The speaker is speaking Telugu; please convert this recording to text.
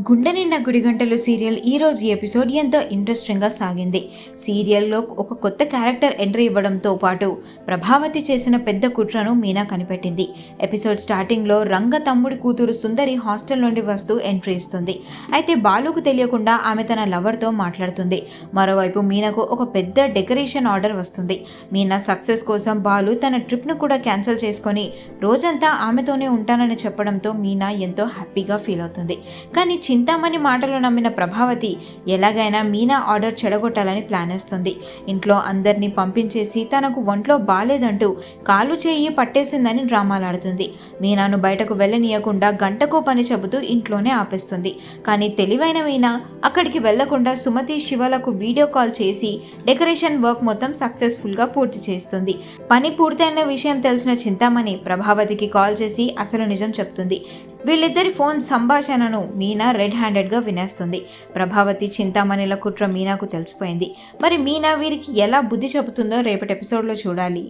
గుండె నిండా గుడిగంటలు సీరియల్ ఈరోజు ఎపిసోడ్ ఎంతో ఇంట్రెస్టింగ్గా సాగింది. సీరియల్లో ఒక కొత్త క్యారెక్టర్ ఎంట్రీ ఇవ్వడంతో పాటు ప్రభావతి చేసిన పెద్ద కుట్రను మీనా కనిపెట్టింది. ఎపిసోడ్ స్టార్టింగ్లో రంగ తమ్ముడి కూతురు సుందరి హాస్టల్ నుండి వస్తూ ఎంట్రీ ఇస్తుంది. అయితే బాలుకు తెలియకుండా ఆమె తన లవర్తో మాట్లాడుతుంది. మరోవైపు మీనాకు ఒక పెద్ద డెకరేషన్ ఆర్డర్ వస్తుంది. మీనా సక్సెస్ కోసం బాలు తన ట్రిప్ను కూడా క్యాన్సిల్ చేసుకొని రోజంతా ఆమెతోనే ఉంటానని చెప్పడంతో మీనా ఎంతో హ్యాపీగా ఫీల్ అవుతుంది. కానీ చింతామణి మాటలు నమ్మిన ప్రభావతి ఎలాగైనా మీనా ఆర్డర్ చెడగొట్టాలని ప్లాన్ వేస్తుంది. ఇంట్లో అందరినీ పంపించేసి తనకు ఒంట్లో బాలేదంటూ కాలు చేయి పట్టేసిందని డ్రామాలాడుతుంది. మీనాను బయటకు వెళ్ళనీయకుండా గంటకో పని చెబుతూ ఇంట్లోనే ఆపేస్తుంది. కానీ తెలివైన మీనా అక్కడికి వెళ్లకుండా సుమతి శివలకు వీడియో కాల్ చేసి డెకరేషన్ వర్క్ మొత్తం సక్సెస్ఫుల్గా పూర్తి చేస్తుంది. పని పూర్తయిన విషయం తెలిసిన చింతామణి ప్రభావతికి కాల్ చేసి అసలు నిజం చెప్తుంది. వీళ్ళిద్దరి ఫోన్ సంభాషణను మీనా రెడ్ హ్యాండెడ్గా వినేస్తుంది. ప్రభావతి చింతామణిల కుట్ర మీనాకు తెలిసిపోయింది. మరి మీనా వీరికి ఎలా బుద్ధి చెబుతుందో రేపటి ఎపిసోడ్లో చూడాలి.